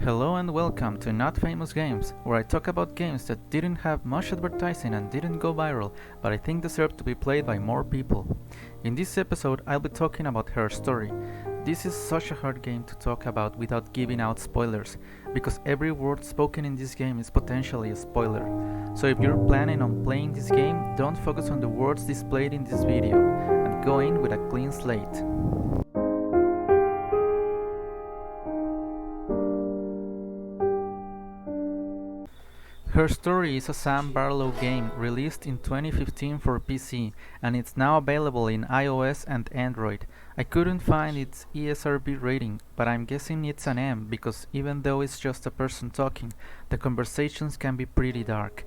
Hello and welcome to Not Famous Games, where I talk about games that didn't have much advertising and didn't go viral, but I think deserve to be played by more people. In this episode, I'll be talking about Her Story. This is such a hard game to talk about without giving out spoilers, because every word spoken in this game is potentially a spoiler. So if you're planning on playing this game, don't focus on the words displayed in this video, and go in with a clean slate. Her Story is a Sam Barlow game released in 2015 for PC, and it's now available in iOS and Android. I couldn't find its ESRB rating, but I'm guessing it's an M because even though it's just a person talking, the conversations can be pretty dark.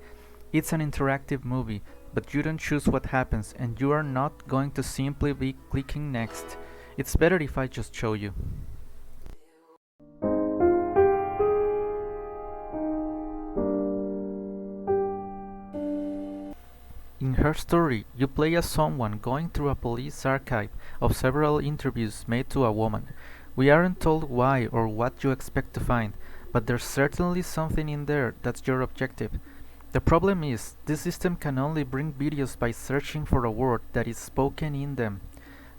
It's an interactive movie, but you don't choose what happens and you are not going to simply be clicking next. It's better if I just show you. In Her Story, you play as someone going through a police archive of several interviews made to a woman. We aren't told why or what you expect to find, but there's certainly something in there that's your objective. The problem is, this system can only bring videos by searching for a word that is spoken in them,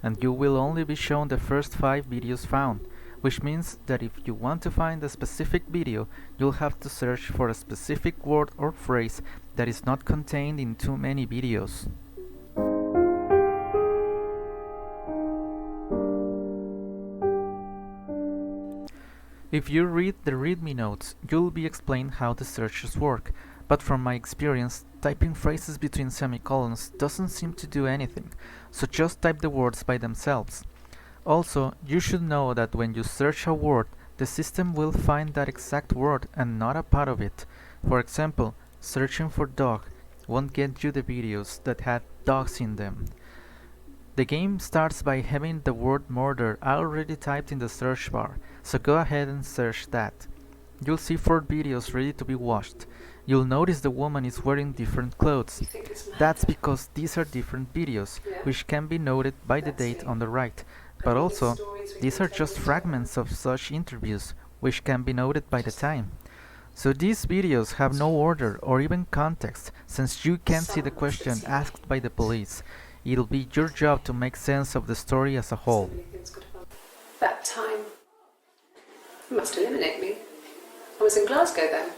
and you will only be shown the first 5 videos found, which means that if you want to find a specific video, you'll have to search for a specific word or phrase that is not contained in too many videos. If you read the README notes, you'll be explained how the searches work, but from my experience, typing phrases between semicolons doesn't seem to do anything, so just type the words by themselves. Also, you should know that when you search a word, the system will find that exact word and not a part of it. For example, searching for dog won't get you the videos that had dogs in them. The game starts by having the word murder already typed in the search bar, so go ahead and search that. You'll see 4 videos ready to be watched. You'll notice the woman is wearing different clothes. That's because these are different videos, which can be noted by the date on the right. But also, these are just fragments of such interviews, which can be noted by the time. So these videos have no order or even context, since you can't see the question asked by the police. It'll be your job to make sense of the story as a whole. That time, you must eliminate me. I was in Glasgow then.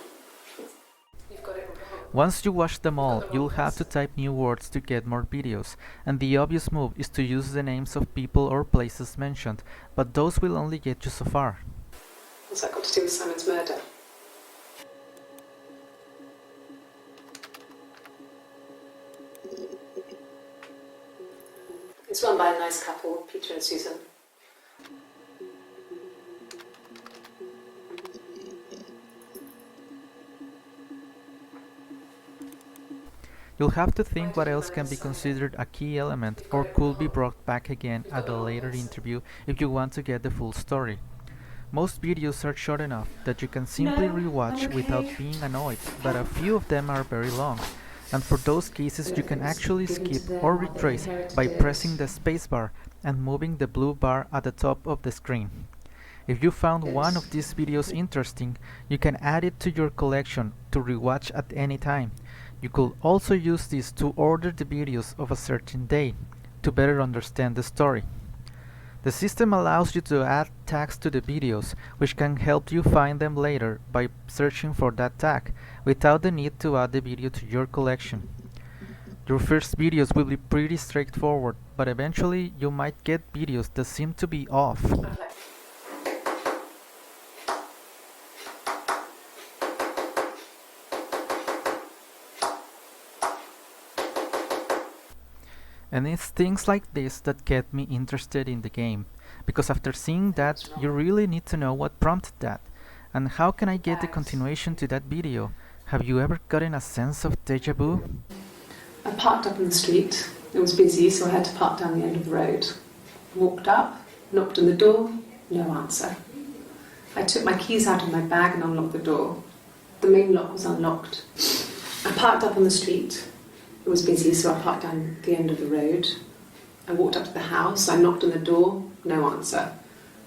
You've got it wrong. Once you watch them all, you'll have to type new words to get more videos, and the obvious move is to use the names of people or places mentioned, but those will only get you so far. What's that got to do with Simon's murder? It's run by a nice couple, Peter and Susan. You'll have to think what else can be considered a key element or could be brought back again at a later interview if you want to get the full story. Most videos are short enough that you can simply rewatch without being annoyed, but a few of them are very long, and for those cases you can actually skip or retrace by pressing the spacebar and moving the blue bar at the top of the screen. If you found one of these videos interesting, you can add it to your collection to rewatch at any time. You could also use this to order the videos of a certain day, to better understand the story. The system allows you to add tags to the videos, which can help you find them later by searching for that tag, without the need to add the video to your collection. Your first videos will be pretty straightforward, but eventually you might get videos that seem to be off. And it's things like this that get me interested in the game, because after seeing that, you really need to know what prompted that, and how can I get the continuation to that video? Have you ever gotten a sense of déjà vu? I parked up in the street. It was busy, so I had to park down the end of the road. Walked up, knocked on the door, no answer. I took my keys out of my bag and unlocked the door. The main lock was unlocked. I parked up on the street. It was busy, so I parked down the end of the road. I walked up to the house, I knocked on the door, no answer.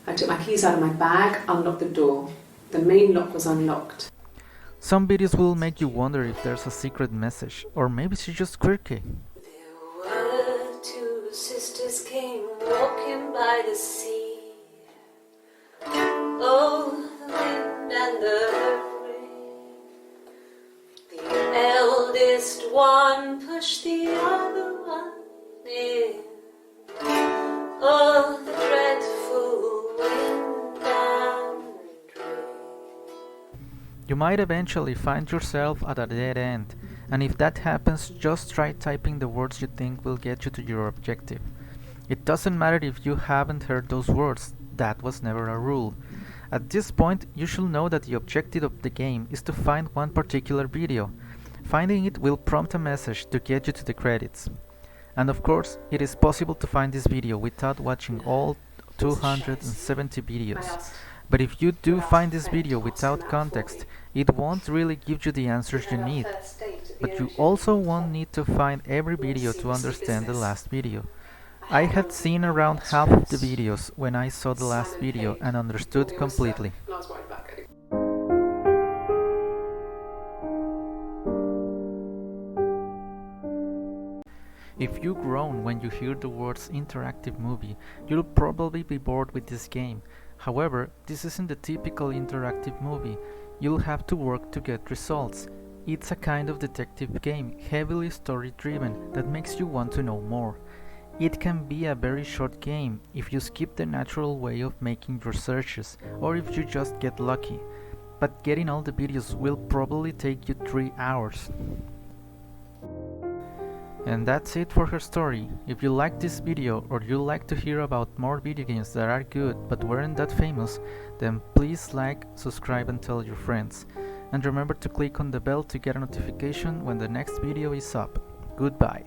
I took my keys out of my bag, unlocked the door, The main lock was unlocked. Some videos will make you wonder if there's a secret message, or maybe she's just quirky. There were two sisters came walking by the sea. Oh, the wind and the rain. The eldest one pushed the other one in. Oh, the dreadful wind and rain. You might eventually find yourself at a dead end, and if that happens, just try typing the words you think will get you to your objective. It doesn't matter if you haven't heard those words, that was never a rule. At this point, you should know that the objective of the game is to find one particular video. Finding it will prompt a message to get you to the credits. And of course, it is possible to find this video without watching all 270 videos. But if you do find this video without context, it won't really give you the answers you need. But you also won't need to find every video to understand the last video. I had seen around half of the videos when I saw the last video and understood completely. If you groan when you hear the words interactive movie, you'll probably be bored with this game. However, this isn't the typical interactive movie. You'll have to work to get results. It's a kind of detective game, heavily story-driven, that makes you want to know more. It can be a very short game if you skip the natural way of making your searches, or if you just get lucky. But getting all the videos will probably take you 3 hours. And that's it for her story. If you liked this video or you like to hear about more video games that are good but weren't that famous, then please like, subscribe and tell your friends. And remember to click on the bell to get a notification when the next video is up. Goodbye.